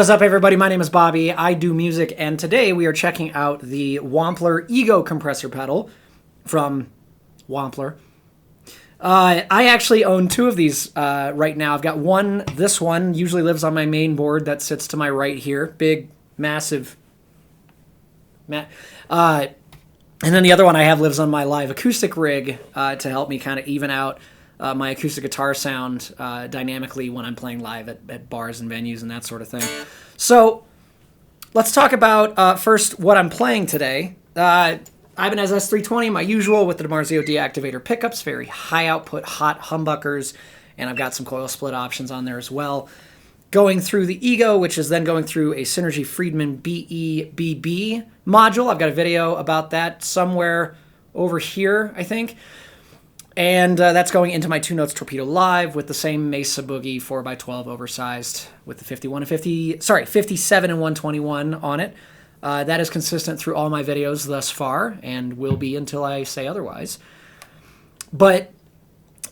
What is up, everybody? My name is Bobby. I do music, and today we are checking out the Wampler Ego Compressor pedal from Wampler. I actually own two of these right now. I've got one. This one usually lives on my main board that sits to my right here. Big, massive. And then the other one I have lives on my live acoustic rig to help me kind of even out my acoustic guitar sound dynamically when I'm playing live at bars and venues and that sort of thing. So let's talk about first what I'm playing today. Ibanez S320, my usual, with the DiMarzio deactivator pickups, very high output, hot humbuckers, and I've got some coil split options on there as well. Going through the Ego, which is then going through a Synergy Friedman BEBB module. I've got a video about that somewhere over here, I think. And that's going into my 2 Notes Torpedo Live with the same Mesa Boogie 4x12 oversized with the 57 and 121 on it. That is consistent through all my videos thus far and will be until I say otherwise. But,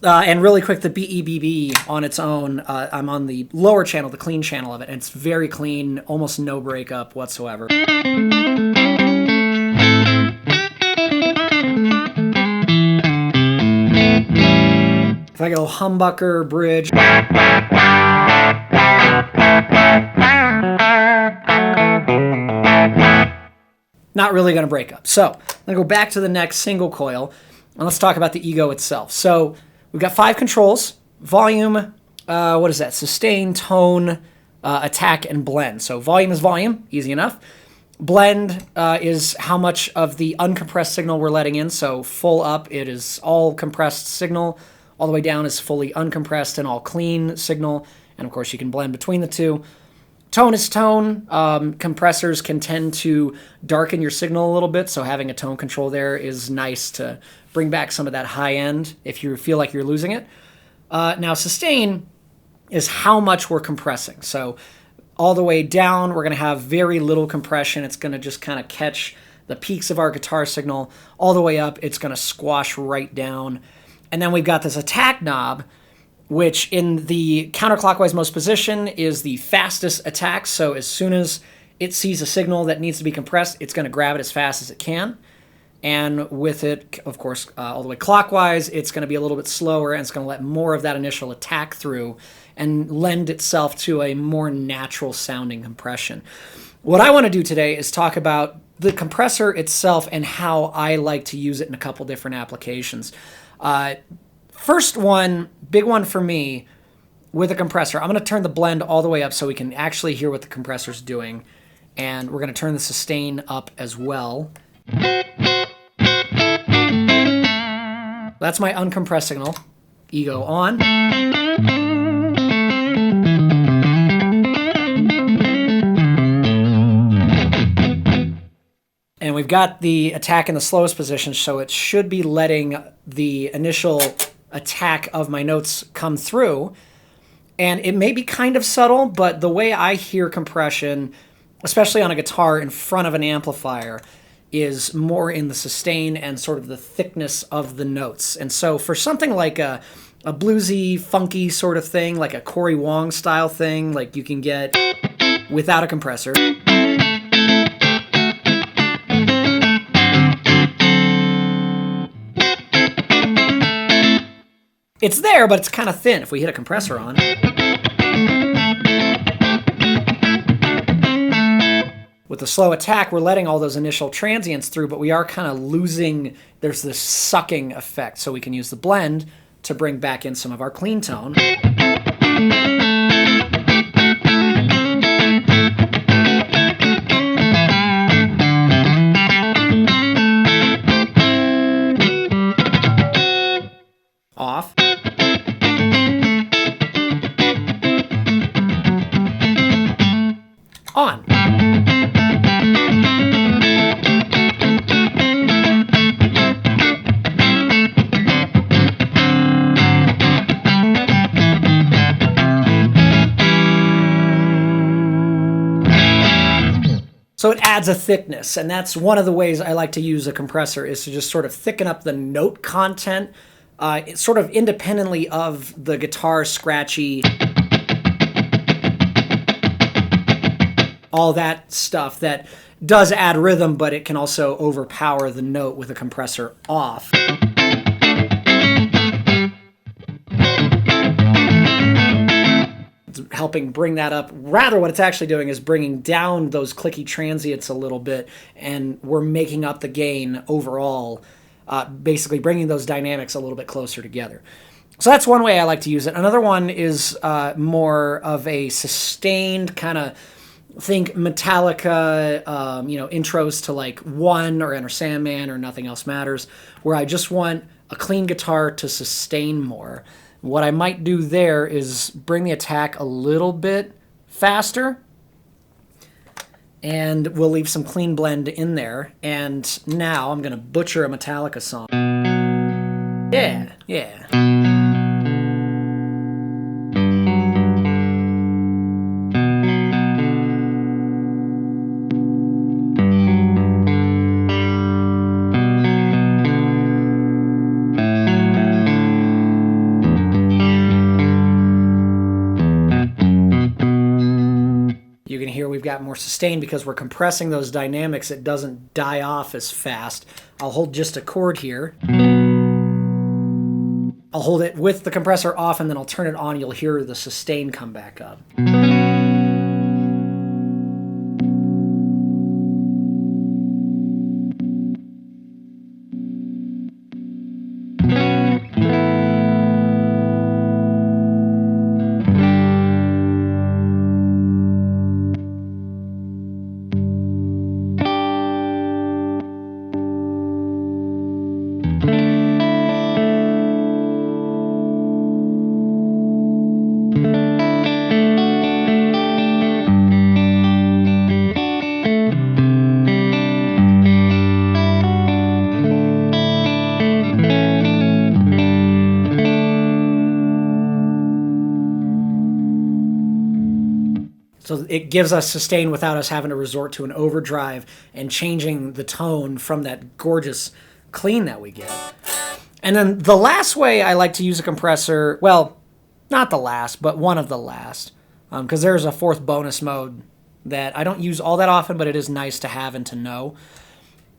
and really quick, the BEBB on its own, I'm on the lower channel, the clean channel of it, and it's very clean, almost no breakup whatsoever. If I go humbucker, bridge. Not really going to break up. So I'm going to go back to the next single coil, and let's talk about the Ego itself. So we've got 5 controls: volume, what is that? Sustain, tone, attack, and blend. So volume is volume, easy enough. Blend is how much of the uncompressed signal we're letting in. So full up, it is all compressed signal. All the way down is fully uncompressed and all clean signal. And of course, you can blend between the two. Tone is tone. Compressors can tend to darken your signal a little bit, so having a tone control there is nice to bring back some of that high end if you feel like you're losing it. Now, sustain is how much we're compressing. So all the way down, we're going to have very little compression. It's going to just kind of catch the peaks of our guitar signal. All the way up, it's going to squash right down. And then we've got this attack knob, which in the counterclockwise most position is the fastest attack. So as soon as it sees a signal that needs to be compressed, it's going to grab it as fast as it can. And with it, of course, all the way clockwise, it's going to be a little bit slower, and it's going to let more of that initial attack through and lend itself to a more natural sounding compression. What I want to do today is talk about the compressor itself and how I like to use it in a couple different applications. First one, big one for me with a compressor, I'm going to turn the blend all the way up so we can actually hear what the compressor's doing. And we're going to turn the sustain up as well. That's my uncompressed signal. Ego on. And we've got the attack in the slowest position, so it should be letting the initial attack of my notes come through. And it may be kind of subtle, but the way I hear compression, especially on a guitar in front of an amplifier, is more in the sustain and sort of the thickness of the notes. And so for something like a bluesy, funky sort of thing, like a Corey Wong style thing, like you can get without a compressor, it's there, but it's kind of thin if we hit a compressor on. With the slow attack, we're letting all those initial transients through, but we are kind of losing, there's this sucking effect, so we can use the blend to bring back in some of our clean tone. Off. On. So it adds a thickness, and that's one of the ways I like to use a compressor, is to just sort of thicken up the note content, sort of independently of the guitar scratchy all that stuff that does add rhythm, but it can also overpower the note with a compressor off. It's helping bring that up. Rather, what it's actually doing is bringing down those clicky transients a little bit, and we're making up the gain overall, basically bringing those dynamics a little bit closer together. So that's one way I like to use it. Another one is more of a sustained kind of, think Metallica, intros to like One or Enter Sandman or Nothing Else Matters, where I just want a clean guitar to sustain more. What I might do there is bring the attack a little bit faster, and we'll leave some clean blend in there. And now I'm going to butcher a Metallica song. Yeah. You can hear we've got more sustain because we're compressing those dynamics. It doesn't die off as fast. I'll hold just a chord here. I'll hold it with the compressor off, and then I'll turn it on. You'll hear the sustain come back up. So it gives us sustain without us having to resort to an overdrive and changing the tone from that gorgeous clean that we get. And then the last way I like to use a compressor, well, not the last, but one of the last, because there's a fourth bonus mode that I don't use all that often, but it is nice to have and to know,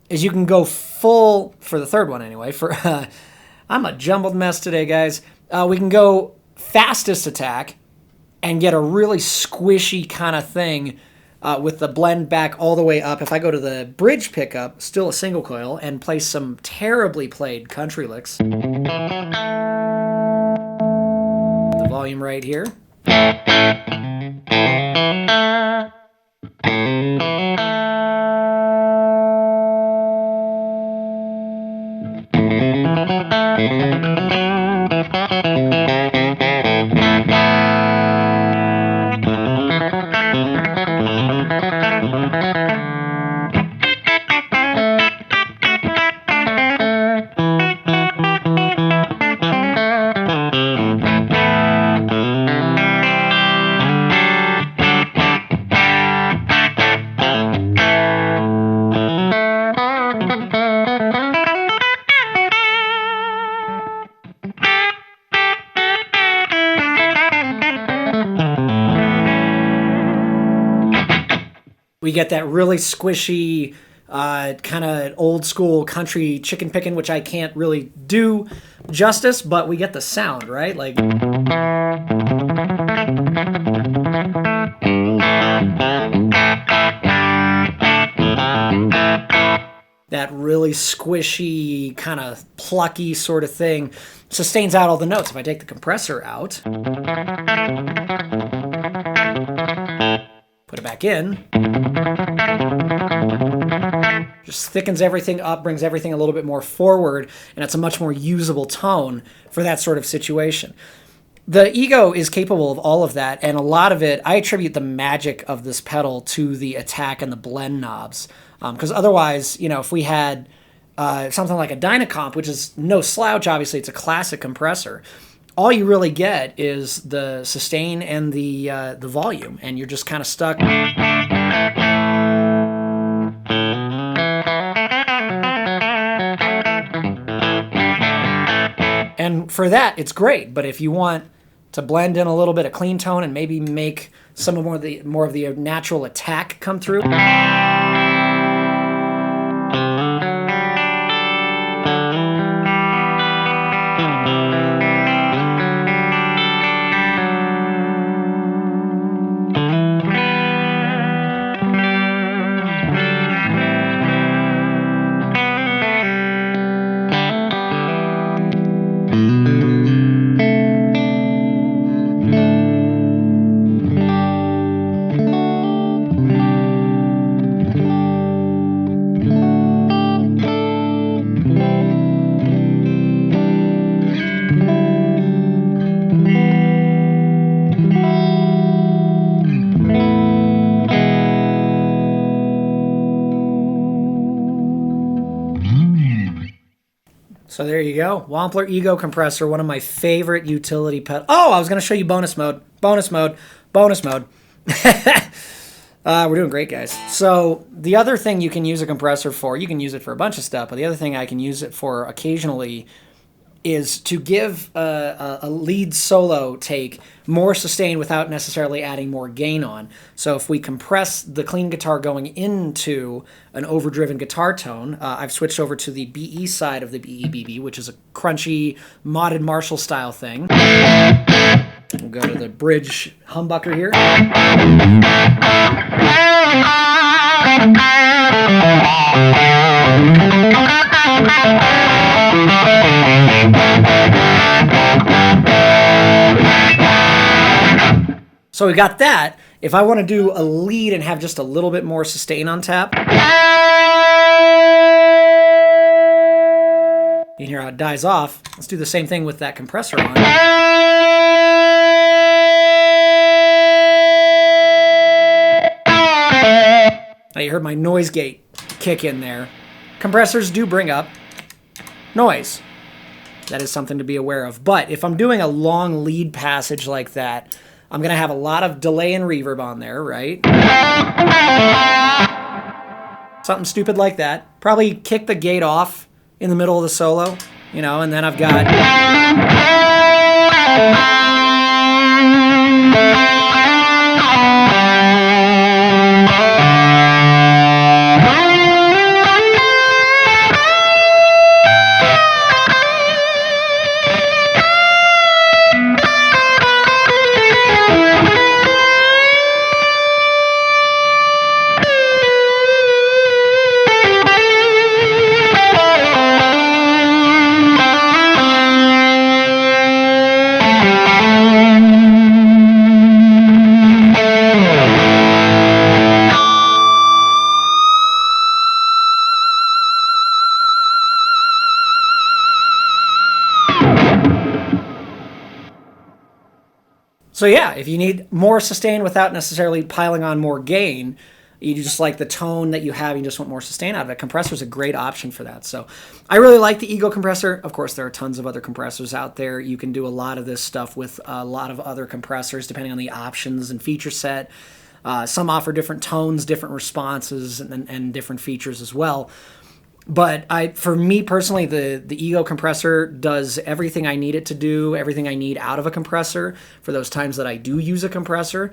is you can go full, for the third one anyway, I'm a jumbled mess today, guys. We can go fastest attack and get a really squishy kind of thing with the blend back all the way up. If I go to the bridge pickup, still a single coil, and play some terribly played country licks. The volume right here. We get that really squishy, kind of old school country chicken picking, which I can't really do justice, but we get the sound, right? Like that really squishy, kind of plucky sort of thing sustains out all the notes. If I take the compressor out, put it back in, just thickens everything up, brings everything a little bit more forward, and it's a much more usable tone for that sort of situation. The Ego is capable of all of that, and a lot of it, I attribute the magic of this pedal to the attack and the blend knobs. Because otherwise, if we had something like a Dynacomp, which is no slouch, obviously, it's a classic compressor, all you really get is the sustain and the volume, and you're just kind of stuck. And for that, it's great. But if you want to blend in a little bit of clean tone and maybe make some more of the natural attack come through. So there you go. Wampler Ego Compressor, one of my favorite utility pedals. Oh, I was going to show you bonus mode. Bonus mode. Bonus mode. We're doing great, guys. So the other thing you can use a compressor for, you can use it for a bunch of stuff, but the other thing I can use it for occasionally is to give a lead solo take more sustain without necessarily adding more gain on. So if we compress the clean guitar going into an overdriven guitar tone, I've switched over to the BE side of the BE-BB, which is a crunchy, modded Marshall style thing. We'll go to the bridge humbucker here. So we got that. If I want to do a lead and have just a little bit more sustain on tap, you hear how it dies off. Let's do the same thing with that compressor on. Now you heard my noise gate kick in there. Compressors do bring up noise. That is something to be aware of. But if I'm doing a long lead passage like that, I'm going to have a lot of delay and reverb on there, right? Something stupid like that. Probably kick the gate off in the middle of the solo, you know, and then I've got... So yeah, if you need more sustain without necessarily piling on more gain, you just like the tone that you have, you just want more sustain out of it, compressor is a great option for that. So I really like the Ego Compressor. Of course, there are tons of other compressors out there. You can do a lot of this stuff with a lot of other compressors, depending on the options and feature set. Some offer different tones, different responses, and different features as well. But for me personally, the Ego Compressor does everything I need it to do, everything I need out of a compressor for those times that I do use a compressor.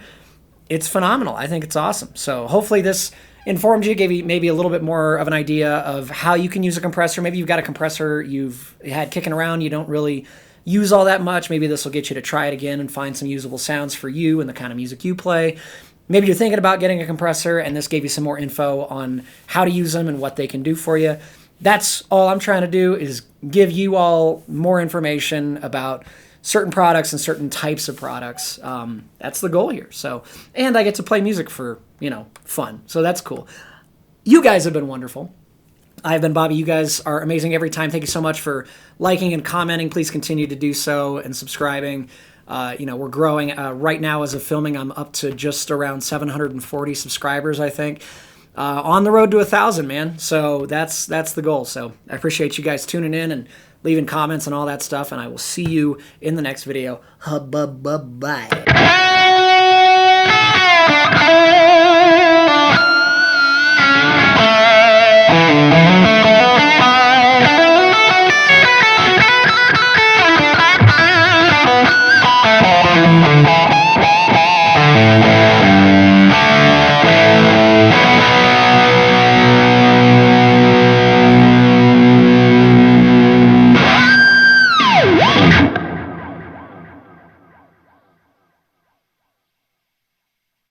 It's phenomenal. I think it's awesome. So hopefully this informed you, gave you maybe a little bit more of an idea of how you can use a compressor. Maybe you've got a compressor you've had kicking around, you don't really use all that much. Maybe this will get you to try it again and find some usable sounds for you and the kind of music you play. Maybe you're thinking about getting a compressor and this gave you some more info on how to use them and what they can do for you. That's all I'm trying to do, is give you all more information about certain products and certain types of products. That's the goal here. So, and I get to play music for, fun. So that's cool. You guys have been wonderful. I've been Bobby. You guys are amazing every time. Thank you so much for liking and commenting. Please continue to do so and subscribing. We're growing. Right now, as of filming, I'm up to just around 740 subscribers, I think. On the road to 1,000, man. So that's the goal. So I appreciate you guys tuning in and leaving comments and all that stuff. And I will see you in the next video. Bye.